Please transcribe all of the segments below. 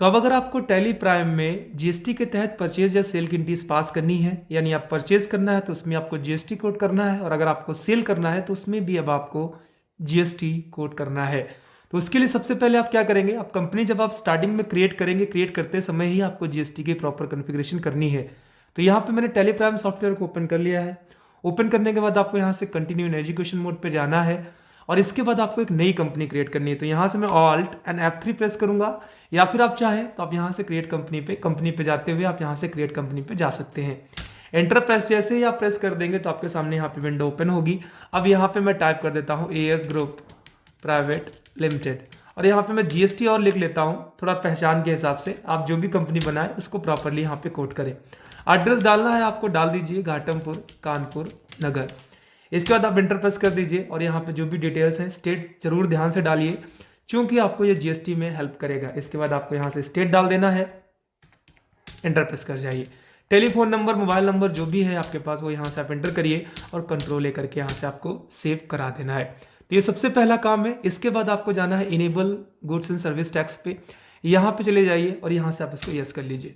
तो अब अगर आपको टैली प्राइम में जीएसटी के तहत परचेज या सेल की एंट्रीज पास करनी है, यानी आप परचेज करना है तो उसमें आपको जीएसटी कोड करना है, और अगर आपको सेल करना है तो उसमें भी अब आपको जीएसटी कोड करना है। तो उसके लिए सबसे पहले आप क्या करेंगे, आप कंपनी जब आप स्टार्टिंग में क्रिएट करेंगे, क्रिएट करते समय ही आपको जीएसटी की प्रॉपर कॉन्फ़िगरेशन करनी है। तो यहाँ पे मैंने टैली प्राइम सॉफ्टवेयर को ओपन कर लिया है। ओपन करने के बाद आपको यहाँ से कंटिन्यू इन एजुकेशन मोड पे जाना है, और इसके बाद आपको एक नई कंपनी क्रिएट करनी है। तो यहाँ से मैं ऑल्ट एंड F3 प्रेस करूंगा, या फिर आप चाहें तो आप यहाँ से क्रिएट कंपनी पे जाते हुए आप यहाँ से क्रिएट कंपनी पे जा सकते हैं। एंटर प्रेस जैसे ही आप प्रेस कर देंगे तो आपके सामने यहाँ पे विंडो ओपन होगी। अब यहाँ पे मैं टाइप कर देता हूँ AS ग्रुप प्राइवेट लिमिटेड, और यहाँ पे मैं जीएसटी और लिख लेता हूँ, थोड़ा पहचान के हिसाब से। आप जो भी कंपनी बनाए उसको प्रॉपरली यहाँ पे कोड करें। एड्रेस डालना है आपको, डाल दीजिए घाटमपुर कानपुर नगर। इसके बाद आप इंटर प्रेस कर दीजिए, और यहाँ पे जो भी डिटेल्स हैं स्टेट जरूर ध्यान से डालिए, क्योंकि आपको ये जीएसटी में हेल्प करेगा। इसके बाद आपको यहाँ से स्टेट डाल देना है, इंटर प्रेस कर जाइए। टेलीफोन नंबर, मोबाइल नंबर जो भी है आपके पास वो यहाँ से आप एंटर करिए, और कंट्रोल लेकर के यहाँ से आपको सेव करा देना है। तो ये सबसे पहला काम है। इसके बाद आपको जाना है enable goods and service tax पे, यहाँ पे चले जाइए और यहाँ से आप इसको यस कर लीजिए।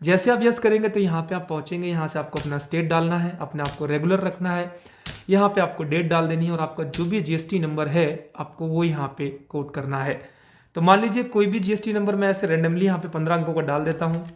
जैसे आप यस करेंगे तो यहाँ पे आप पहुंचेंगे, यहाँ से आपको अपना स्टेट डालना है, अपने आप को रेगुलर रखना है, यहाँ पे आपको डेट डाल देनी है, और आपका जो भी जीएसटी नंबर है आपको वो यहाँ पे कोड करना है। तो मान लीजिए कोई भी जीएसटी नंबर मैं ऐसे रेंडमली यहाँ पे 15 अंकों का डाल देता हूँ।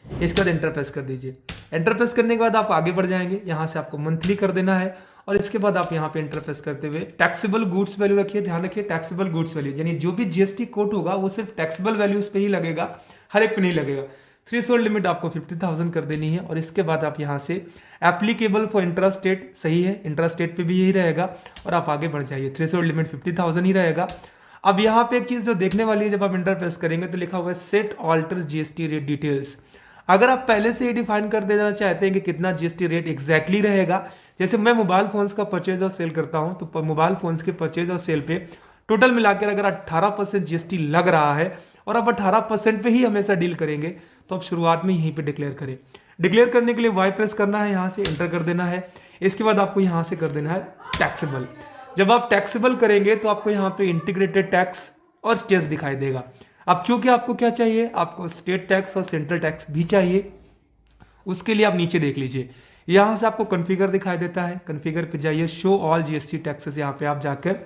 इसके बाद एंटर प्रेस कर दीजिए। एंटर प्रेस करने के बाद आप आगे बढ़ जाएंगे, यहाँ से आपको मंथली कर देना है, और इसके बाद आप यहाँ पे एंटर प्रेस करते हुए टैक्सेबल गुड्स वैल्यू रखिए। ध्यान रखिए टैक्सेबल गुड्स वैल्यू, यानी जो भी जीएसटी कोड होगा वो सिर्फ टैक्सेबल वैल्यूज पे ही लगेगा, हर एक पे नहीं लगेगा। थ्रेशोल्ड लिमिट आपको 50,000 कर देनी है, और इसके बाद आप यहाँ से एप्लीकेबल फॉर इंट्रा स्टेट, सही है, इंट्रा स्टेट पे भी यही रहेगा, और आप आगे बढ़ जाइए। थ्रेशोल्ड लिमिट 50,000 ही रहेगा। अब यहाँ पे एक चीज जो देखने वाली है, जब आप इंटर प्रेस करेंगे तो लिखा हुआ है set alter GST rate details. अगर आप पहले से ही डिफाइन कर देना चाहते हैं कि कितना जीएसटी रेट एग्जैक्टली रहेगा, जैसे मैं मोबाइल फोन्स का परचेज और सेल करता हूं, तो मोबाइल फोन्स के परचेज और सेल पे टोटल मिलाकर अगर 18% जीएसटी लग रहा है, और अब 18% पे ही हमेशा डील करेंगे, तो अब शुरुआत में यहीं पे डिक्लेयर करें। डिक्लेयर करने के लिए वाई प्रेस करना है, यहाँ से एंटर कर देना है। इसके बाद आपको यहाँ से कर देना है टैक्सेबल। जब आप टैक्सेबल करेंगे तो आपको यहाँ पे इंटीग्रेटेड टैक्स और टेस्ट दिखाई देगा। अब चूंकि आपको क्या चाहिए, आपको स्टेट टैक्स और सेंट्रल टैक्स भी चाहिए, उसके लिए आप नीचे देख लीजिए, यहां से आपको कॉन्फ़िगर दिखाई देता है। कॉन्फ़िगर पे जाइए, शो ऑल जीएसटी टैक्सेस, यहाँ पे आप जाकर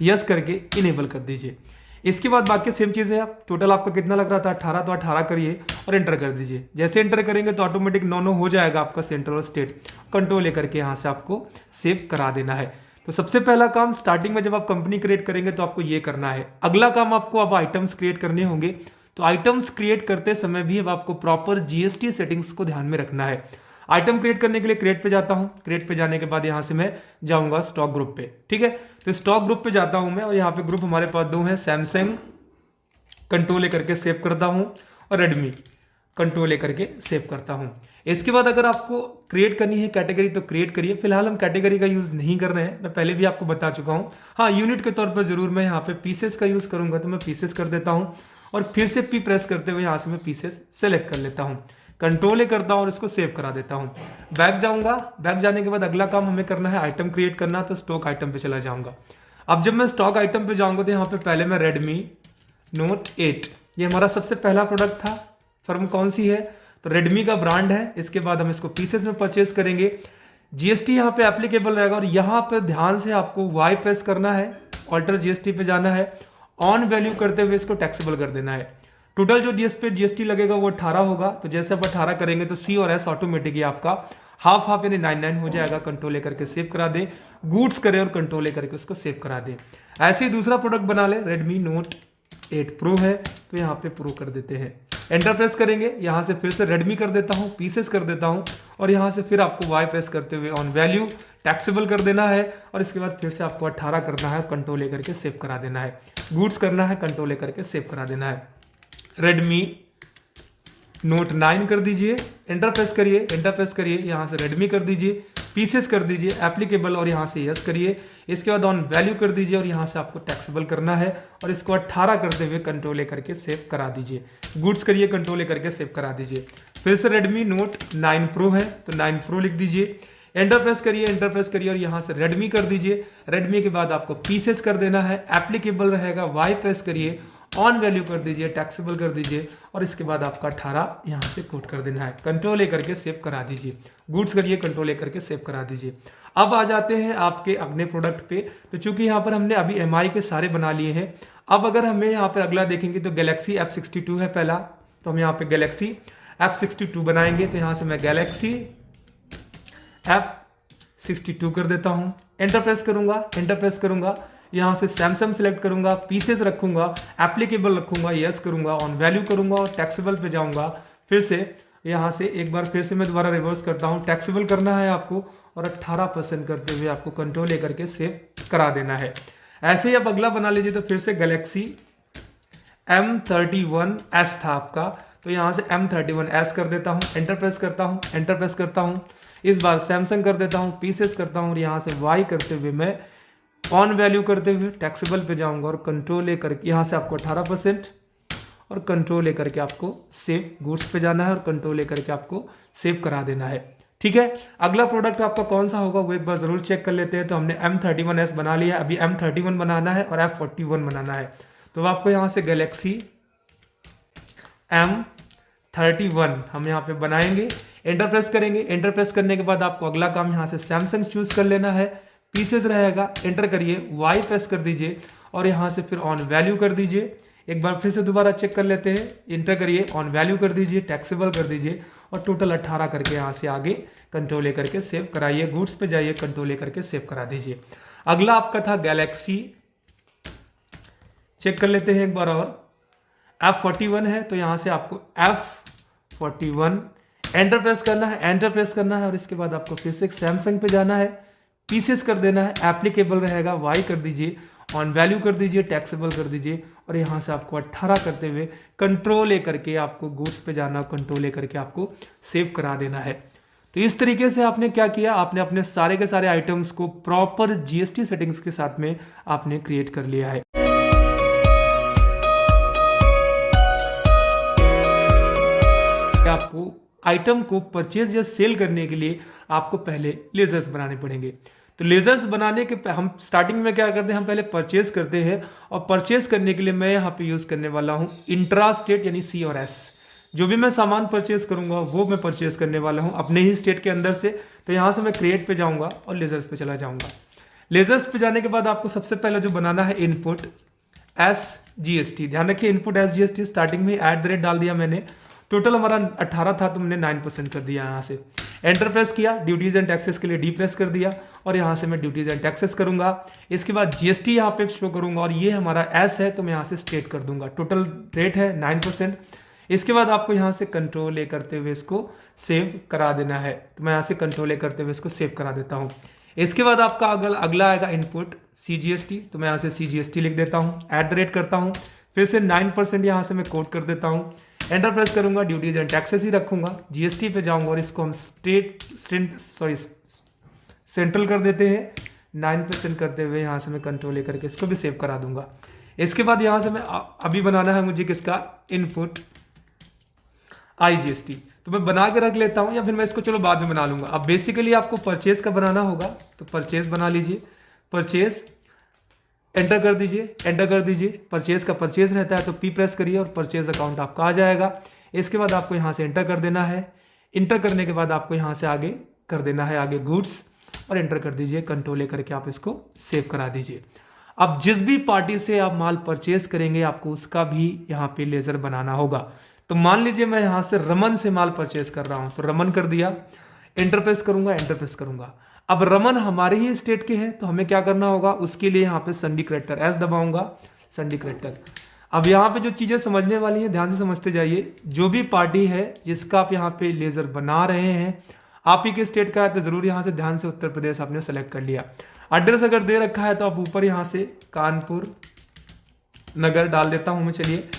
यस करके इनेबल कर दीजिए। इसके बाद बाकी सेम चीज़ है। आप टोटल आपका कितना लग रहा था 18, तो 18 करिए और एंटर कर दीजिए। जैसे एंटर करेंगे तो ऑटोमेटिक 9 हो जाएगा आपका सेंट्रल और स्टेट। कंट्रोल लेकर के यहाँ से आपको सेव करा देना है। तो सबसे पहला काम स्टार्टिंग में जब आप कंपनी क्रिएट करेंगे तो आपको ये करना है। अगला काम आपको अब आइटम्स क्रिएट करने होंगे, तो आइटम्स क्रिएट करते समय भी अब आपको प्रॉपर जीएसटी सेटिंग्स को ध्यान में रखना है। आइटम क्रिएट करने के लिए क्रिएट पे जाता हूं। क्रिएट पे जाने के बाद यहां से मैं जाऊंगा स्टॉक ग्रुप पे, ठीक है। तो स्टॉक ग्रुप पे जाता हूं मैं, और यहाँ पे ग्रुप हमारे पास दो हैं, सैमसंग, कंट्रोल लेकर के सेव करता हूं, और रेडमी, कंट्रोल लेकर के सेव करता हूं। इसके बाद अगर आपको क्रिएट करनी है कैटेगरी तो क्रिएट करिए। फिलहाल हम कैटेगरी का यूज नहीं कर रहे हैं, मैं पहले भी आपको बता चुका हूं। हाँ, यूनिट के तौर पर जरूर मैं यहाँ पे पीसेस का यूज करूंगा, तो मैं पीसेस कर देता हूं, और फिर से पी प्रेस करते हुए यहाँ से मैं पीसेस सेलेक्ट कर लेता हूँ। कंट्रोल करता हूँ और इसको सेव करा देता हूँ। बैक जाऊंगा, बैक जाने के बाद अगला काम हमें करना है आइटम क्रिएट करना, तो स्टॉक आइटम पे चला जाऊंगा। अब जब मैं स्टॉक आइटम पे जाऊंगा तो यहाँ पे पहले मैं रेडमी नोट 8, ये हमारा सबसे पहला प्रोडक्ट था। फर्म कौन सी है, तो रेडमी का ब्रांड है। इसके बाद हम इसको पीसेस में परचेस करेंगे। जीएसटी यहाँ पे एप्लीकेबल रहेगा, और यहाँ पे ध्यान से आपको वाई प्रेस करना है, ऑल्टर जीएसटी पे जाना है, ऑन वैल्यू करते हुए इसको टैक्सेबल कर देना है। टोटल जो जीएसटी लगेगा वो 18 होगा, तो जैसे आप 18 करेंगे तो सी और एस ऑटोमेटिक आपका हाफ हाफ यानी 99 हो जाएगा। कंट्रोल लेकर के सेव करा दे, गुड्स करें और कंट्रोल लेकर के उसको सेव करा दे। ऐसे ही दूसरा प्रोडक्ट बना ले, रेडमी नोट 8 प्रो है, तो यहाँ पे प्रो कर देते हैं। एंटर प्रेस करेंगे, यहाँ से फिर से रेडमी कर देता हूँ, पीसेस कर देता हूँ, और यहाँ से फिर आपको वाई प्रेस करते हुए ऑन वैल्यू टैक्सेबल कर देना है, और इसके बाद फिर से आपको 18 करना है, कंट्रोल लेकर के सेव करा देना है। गुड्स करना है, कंट्रोल लेकर के सेव करा देना है। रेडमी नोट 9 कर दीजिए, एंटर प्रेस करिए, एंटर प्रेस करिए, यहाँ से रेडमी कर दीजिए, पीसेस कर दीजिए, एप्लीकेबल, और यहाँ से यस करिए। इसके बाद ऑन वैल्यू कर दीजिए, और यहाँ से आपको टैक्सेबल करना है, और इसको 18 करते हुए कंट्रोल लेकर के सेव करा दीजिए। गुड्स करिए, कंट्रोल लेकर के सेव करा दीजिए। फिर से रेडमी नोट 9 प्रो है, तो 9 प्रो लिख दीजिए। एंटर प्रेस करिए, एंटर प्रेस करिए और यहाँ से रेडमी कर दीजिए। रेडमी के बाद आपको पीसेस कर देना है, एप्लीकेबल रहेगा, वाई प्रेस करिए, ऑन वैल्यू कर दीजिए, टैक्सेबल कर दीजिए और इसके बाद आपका 18 यहाँ से कोट कर देना है। कंट्रोल ए करके सेव करा दीजिए, गुड्स करिए, कंट्रोल ए करके सेव करा दीजिए। अब आ जाते हैं आपके अगले प्रोडक्ट पे। तो चूंकि यहाँ पर हमने अभी एमआई के सारे बना लिए हैं, अब अगर हमें यहाँ पर अगला देखेंगे तो गैलेक्सी F62 है पहला, तो हम यहाँ पे गैलेक्सी F62 बनाएंगे। तो यहाँ से मैं गैलेक्सी F62 कर देता हूँ, एंटर प्रेस करूंगा, एंटर प्रेस करूंगा, यहाँ से सैमसंग सेलेक्ट करूंगा, पीसेस रखूंगा, एप्लीकेबल रखूंगा, यस करूंगा, ऑन वैल्यू करूंगा और टैक्सेबल पे जाऊंगा। फिर से यहाँ से एक बार फिर से मैं दोबारा रिवर्स करता हूँ, टैक्सेबल करना है आपको और 18% करते हुए आपको कंट्रोल ए करके सेव करा देना है। ऐसे ही आप अगला बना लीजिए। तो फिर से गैलेक्सी M31S था आपका, तो यहाँ से M31S कर देता हूँ, एंटर प्रेस करता हूँ, एंटर प्रेस करता हूँ। इस बार सैमसंग कर देता हूँ, पीसेस करता हूँ और यहाँ से वाई करते हुए मैं ऑन वैल्यू करते हुए टैक्सेबल पे जाऊंगा और कंट्रोल ए करके यहाँ से आपको 18% और कंट्रोल ए करके आपको सेव गुड्स पे जाना है और कंट्रोल ए करके आपको सेव करा देना है। ठीक है, अगला प्रोडक्ट आपका कौन सा होगा वो एक बार जरूर चेक कर लेते हैं। तो हमने M31S बना लिया, अभी M31 बनाना है और F41 बनाना है। तो आपको यहाँ से गैलेक्सी M31 हम यहाँ पे बनाएंगे, एंटर प्रेस करेंगे, एंटर प्रेस करने के बाद आपको अगला काम यहाँ से सैमसंग चूज कर लेना है, पीसेस रहेगा, एंटर करिए, वाई प्रेस कर दीजिए और यहाँ से फिर ऑन वैल्यू कर दीजिए। एक बार फिर से दोबारा चेक कर लेते हैं, एंटर करिए, ऑन वैल्यू कर दीजिए, टैक्सेबल कर दीजिए और टोटल 18 करके यहाँ से आगे कंट्रोल ए करके सेव कराइए, गुड्स पे जाइए, कंट्रोल ए करके सेव करा दीजिए। अगला आपका था गैलेक्सी, चेक कर लेते हैं एक बार और, F41 है। तो यहाँ से आपको F41 एंटर प्रेस करना है, एंटर प्रेस करना है और इसके बाद आपको फिर से सैमसंग पे जाना है, पीसेस कर देना है, एप्लीकेबल रहेगा, वाई कर दीजिए, ऑन वैल्यू कर दीजिए, टैक्सेबल कर दीजिए और यहाँ से आपको 18 करते हुए कंट्रोल ए करके आपको गुड्स पे जाना, कंट्रोल ए करके आपको सेव करा देना है। तो इस तरीके से आपने क्या किया, आपने अपने सारे के सारे आइटम्स को प्रॉपर जीएसटी सेटिंग्स के साथ में आपने क्रिएट कर लिया है। आपको आइटम को परचेज या सेल करने के लिए आपको पहले लेजर्स बनाने पड़ेंगे। तो लेजर्स बनाने के हम स्टार्टिंग में क्या करते हैं, हम पहले परचेज करते हैं और परचेज करने के लिए मैं यहाँ पे यूज करने वाला हूँ इंट्रा स्टेट यानी C और S। जो भी मैं सामान परचेज करूंगा वो मैं परचेज करने वाला हूँ अपने ही स्टेट के अंदर से। तो यहाँ से मैं क्रिएट पे जाऊंगा और लेजर्स पे चला जाऊंगा। लेजर्स पे जाने के बाद आपको सबसे पहले जो बनाना है इनपुट SGST, ध्यान रखिए इनपुट SGST स्टार्टिंग में @ डाल दिया मैंने, टोटल हमारा 18 था तो हमने 9% कर दिया। यहाँ से एंटर प्रेस किया, ड्यूटीज एंड टैक्सेस के लिए डी प्रेस कर दिया और यहाँ से मैं ड्यूटीज एंड टैक्सेस करूंगा। इसके बाद जीएसटी यहाँ पे शो करूंगा और ये हमारा एस है तो मैं यहाँ से स्टेट कर दूंगा, टोटल रेट है 9%। इसके बाद आपको यहाँ से कंट्रोल ए करते हुए इसको सेव करा देना है। तो मैं यहाँ से कंट्रोल ए करते हुए इसको सेव करा देता हूँ। इसके बाद आपका अगला आएगा इनपुट CGST, तो मैं यहाँ से CGST लिख देता हूँ, @ करता हूँ, फिर से 9% यहाँ से मैं कोड कर देता हूँ, एंटर प्रेस करूंगा, ड्यूटीज एंड टैक्सेस ही रखूंगा, जीएसटी पे जाऊंगा और इसको हम सेंट्रल कर देते हैं 9% करते हुए। यहाँ से मैं कंट्रोल ए करके इसको भी सेव करा दूंगा। इसके बाद यहाँ से मैं अभी बनाना है मुझे किसका, इनपुट IGST, तो मैं बना के रख लेता हूँ या फिर मैं इसको चलो बाद में बना लूंगा। अब बेसिकली आपको परचेज का बनाना होगा तो परचेज बना लीजिए, परचेज एंटर कर दीजिए, एंटर कर दीजिए, परचेज का परचेज रहता है तो P प्रेस करिए और परचेज अकाउंट आपका आ जाएगा। इसके बाद आपको यहाँ से एंटर कर देना है, इंटर करने के बाद आपको यहाँ से आगे कर देना है आगे गुड्स और एंटर कर दीजिए, कंट्रोल ए करके आप इसको सेव करा दीजिए। अब जिस भी पार्टी से आप माल परचेज करेंगे आपको उसका भी यहाँ पे लेजर बनाना होगा। तो मान लीजिए मैं यहाँ से रमन से माल परचेज कर रहा हूँ तो रमन कर दिया, एंटर प्रेस करूंगा, एंटर प्रेस करूंगा। अब रमन हमारे ही स्टेट के हैं तो हमें क्या करना होगा, उसके लिए यहाँ पे संडी करेक्टर S दबाऊंगा, संडी करेक्टर। अब यहाँ पे जो चीजें समझने वाली हैं ध्यान से समझते जाइए। जो भी पार्टी है जिसका आप यहाँ पे लेजर बना रहे हैं, आप ही के स्टेट का है तो जरूर यहाँ से ध्यान से उत्तर प्रदेश आपने सेलेक्ट कर लिया। एड्रेस अगर दे रखा है तो आप ऊपर यहाँ से कानपुर नगर डाल देता हूँ मैं। चलिए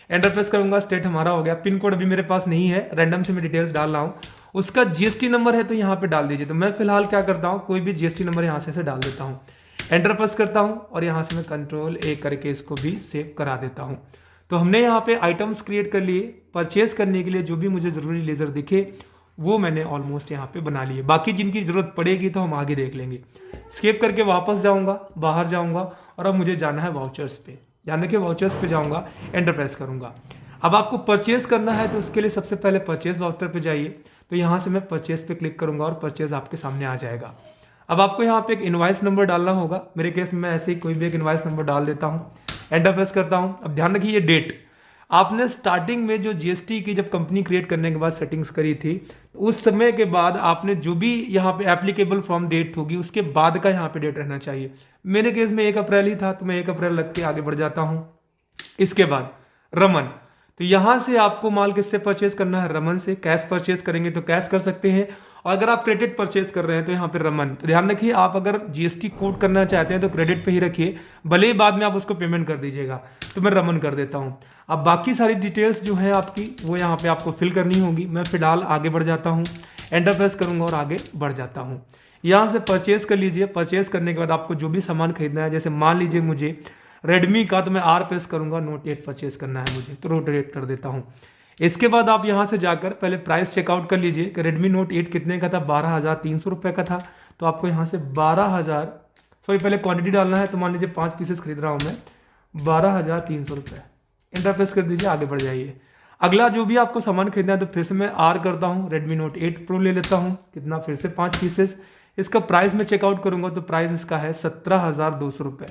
एंटर प्रेस करूंगा, स्टेट हमारा हो गया। पिन कोड अभी मेरे पास नहीं है, रैंडम से मैं डिटेल्स डाल रहा हूँ। उसका जीएसटी नंबर है तो यहाँ पे डाल दीजिए। तो मैं फिलहाल क्या करता हूँ, कोई भी जीएसटी नंबर यहाँ से डाल देता हूँ, एंटर प्रेस करता हूँ और यहाँ से मैं कंट्रोल ए करके इसको भी सेव करा देता हूँ। तो हमने यहाँ पे आइटम्स क्रिएट कर लिए। परचेज करने के लिए जो भी मुझे जरूरी लेजर दिखे वो मैंने ऑलमोस्ट यहाँ पे बना लिए। बाकी जिनकी जरूरत पड़ेगी तो हम आगे देख लेंगे। स्केप करके वापस जाऊंगा, बाहर जाऊंगा और अब मुझे जाना है वाउचर्स पे। ध्यान रखिए वाउचर्स पे जाऊंगा, एंटर प्रेस करूंगा। अब आपको परचेज करना है तो उसके लिए सबसे पहले परचेज वाउचर पे जाइए। तो यहाँ से मैं परचेज पे क्लिक करूंगा और परचेज आपके सामने आ जाएगा। अब आपको यहाँ पे एक इनवाइस नंबर डालना होगा। मेरे केस में मैं ऐसे ही कोई भी एक इनवाइस नंबर डाल देता हूँ, एंटर प्रेस करता हूँ। अब ध्यान रखिए ये डेट, आपने स्टार्टिंग में जो जीएसटी की जब कंपनी क्रिएट करने के बाद सेटिंग्स करी थी, उस समय के बाद आपने जो भी यहाँ पे एप्लीकेबल फ्रॉम डेट होगी उसके बाद का यहाँ पे डेट रहना चाहिए। मेरे केस में 1 अप्रैल ही था तो मैं 1 अप्रैल लग के आगे बढ़ जाता हूँ। इसके बाद रमन, तो यहां से आपको माल किससे परचेज करना है, रमन से। कैश परचेज करेंगे तो कैश कर सकते हैं, और अगर आप क्रेडिट परचेज कर रहे हैं तो यहाँ पे रमन। तो ध्यान रखिए आप अगर जीएसटी कोड करना चाहते हैं तो क्रेडिट पे ही रखिए, भले ही बाद में आप उसको पेमेंट कर दीजिएगा। तो मैं रमन कर देता हूँ। अब बाकी सारी डिटेल्स जो है आपकी वो यहाँ पे आपको फिल करनी होगी। मैं फिलहाल आगे बढ़ जाता हूँ, एंटर प्रेस करूंगा और आगे बढ़ जाता हूँ। यहाँ से परचेज कर लीजिए। परचेज करने के बाद आपको जो भी सामान खरीदना है, जैसे मान लीजिए मुझे रेडमी का, तो मैं आर प्रेस करूंगा, नोट 8 परचेज करना है मुझे, तो नोट 8 कर देता हूं। इसके बाद आप यहां से जाकर पहले प्राइस चेकआउट कर लीजिए कि रेडमी नोट 8 कितने का था, 12,300 रुपये का था। तो आपको यहां से 12,000, सॉरी पहले क्वांटिटी डालना है, तो मान लीजिए 5 पीसेस खरीद रहा हूं मैं, 12,300 रुपये। एंटर प्रेस कर दीजिए, आगे बढ़ जाइए। अगला जो भी आपको सामान खरीदना है तो फिर से मैं आर करता हूँ, रेडमी नोट 8 प्रो ले लेता हूँ, कितना, फिर से 5 पीसेस। इसका प्राइस में चेकआउट करूंगा तो प्राइस इसका है 17,200 रुपये।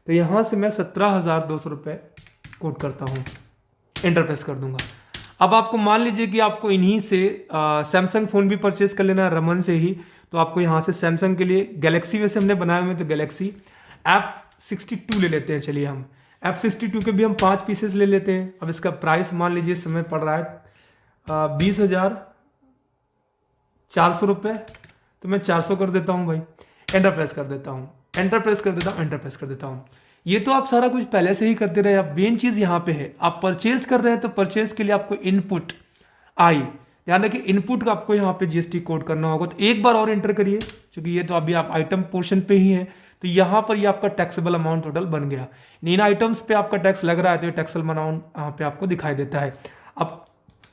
तो यहां से मैं 17,200 रुपये कोट करता हूं, एंटर प्रेस कर दूंगा। अब आपको मान लीजिए कि आपको इन्हीं से सैमसंग फोन भी परचेज कर लेना है रमन से ही, तो आपको यहां से सैमसंग के लिए गैलेक्सी वैसे हमने बनाए हुए, तो गैलेक्सी F62 ले लेते हैं। चलिए हम F62 के भी हम 5 पीसेस ले लेते हैं। अब इसका प्राइस मान लीजिए इस समय पड़ रहा है 20,400 रुपये, तो मैं 400 कर देता हूं भाई, एंटर प्रेस कर देता हूं, एंटर प्रेस कर देता हूं, एंटर प्रेस कर देता हूं। ये तो आप सारा कुछ पहले से ही करते रहे। अब मेन चीज यहां पे है, आप परचेज कर रहे हैं तो परचेज के लिए आपको इनपुट आई, ध्यान रखिए इनपुट का आपको यहाँ पे जीएसटी कोड करना होगा। तो एक बार और एंटर करिए, क्योंकि ये तो अभी आप आइटम पोर्शन पे ही है, तो यहाँ पर ये आपका टैक्सेबल अमाउंट टोटल बन गया। इन आइटम्स पे आपका टैक्स लग रहा है तो ये टैक्सेबल अमाउंट यहाँ पे आपको दिखाई देता है। अब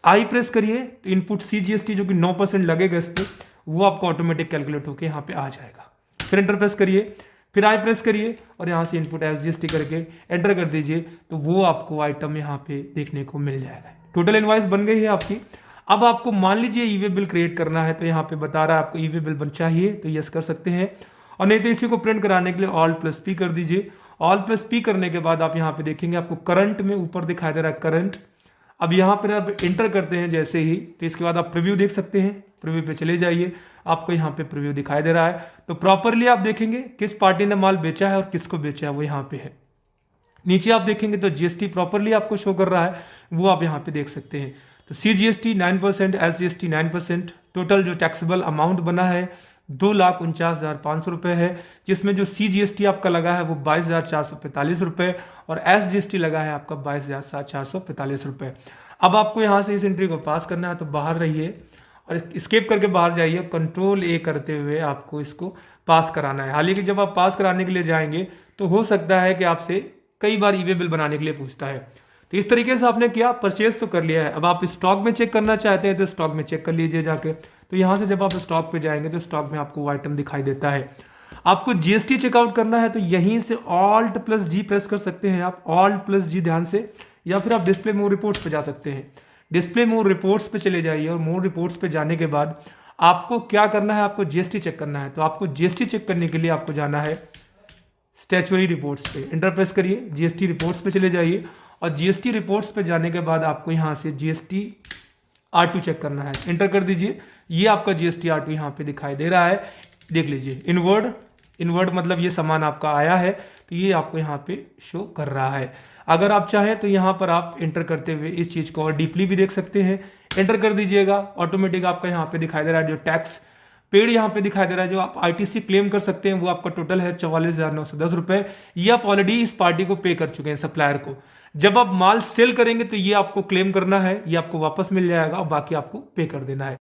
आई प्रेस करिए तो इनपुट CGST जो कि 9% लगेगा इस पर, वो आपको ऑटोमेटिक कैलकुलेट होकर यहाँ पे आ जाएगा। फिर एंटर प्रेस करिए, फिर आई प्रेस करिए और यहाँ से इनपुट SGST करके एंटर कर दीजिए, तो वो आपको आइटम यहाँ पे देखने को मिल जाएगा। टोटल इनवॉइस बन गई है आपकी। अब आपको मान लीजिए ई-वे बिल क्रिएट करना है, तो यहाँ पे बता रहा है आपको ई-वे बिल बन चाहिए, तो यस कर सकते हैं, और नहीं तो इसी को प्रिंट कराने के लिए Alt+P कर दीजिए। Alt+P करने के बाद आप यहाँ पे देखेंगे आपको करंट में ऊपर दिखाई दे रहा है करंट। अब यहाँ पर आप इंटर करते हैं जैसे ही, तो इसके बाद आप प्रीव्यू देख सकते हैं। प्रीव्यू पे चले जाइए, आपको यहाँ पे प्रीव्यू दिखाई दे रहा है। तो प्रॉपरली आप देखेंगे किस पार्टी ने माल बेचा है और किसको बेचा है वो यहाँ पे है। नीचे आप देखेंगे तो जीएसटी प्रॉपरली आपको शो कर रहा है, वो आप यहाँ पे देख सकते हैं। तो CGST 9%, SGST 9%, टोटल जो टैक्सेबल अमाउंट बना है 2,49,500 रुपये है, जिसमें जो CGST आपका लगा है वो 22,445 रुपये और SGST लगा है आपका 22,445 रुपये। अब आपको यहाँ से इस एंट्री को पास करना है, तो बाहर रहिए और स्केप करके बाहर जाइए, Ctrl+A करते हुए आपको इसको पास कराना है। हालांकि जब आप पास कराने के लिए जाएंगे तो हो सकता है कि आपसे कई बार ई-वे बिल बनाने के लिए पूछता है। तो इस तरीके से आपने किया, परचेज तो कर लिया है। अब आप स्टॉक में चेक करना चाहते हैं तो स्टॉक में चेक कर लीजिए जाके। तो यहाँ से जब आप स्टॉक पे जाएंगे तो स्टॉक में आपको वो आइटम दिखाई देता है। आपको जीएसटी चेकआउट करना है तो यहीं से Alt+G प्रेस कर सकते हैं आप, Alt+G ध्यान से, या फिर आप डिस्प्ले मोर रिपोर्ट्स पे जा सकते हैं। डिस्प्ले मोर रिपोर्ट्स पे चले जाइए और मोर रिपोर्ट्स पे जाने के बाद आपको क्या करना है, आपको जीएसटी चेक करना है। तो आपको जीएसटी चेक करने के लिए आपको जाना है स्टैच्यूरी रिपोर्ट्स पे, एंटर प्रेस करिए, जीएसटी रिपोर्ट्स पे चले जाइए और जीएसटी रिपोर्ट्स पे जाने के बाद आपको यहाँ से जीएसटी R2 चेक करना है, एंटर कर दीजिए। ये आपका जीएसटी R2 यहाँ पे दिखाई दे रहा है, देख लीजिए। इनवर्ड मतलब ये सामान आपका आया है, तो ये आपको यहाँ पे शो कर रहा है। अगर आप चाहें तो यहाँ पर आप एंटर करते हुए इस चीज को और डीपली भी देख सकते हैं, एंटर कर दीजिएगा। ऑटोमेटिक आपका यहाँ पे दिखाई दे रहा है जो टैक्स पेड यहाँ पे दिखाई दे रहा है, जो आप आईटीसी क्लेम कर सकते हैं, वो आपका टोटल है 44,910 रुपए। ये आप ऑलरेडी इस पार्टी को पे कर चुके हैं, सप्लायर को। जब आप माल सेल करेंगे तो ये आपको क्लेम करना है, ये आपको वापस मिल जाएगा और बाकी आपको पे कर देना है।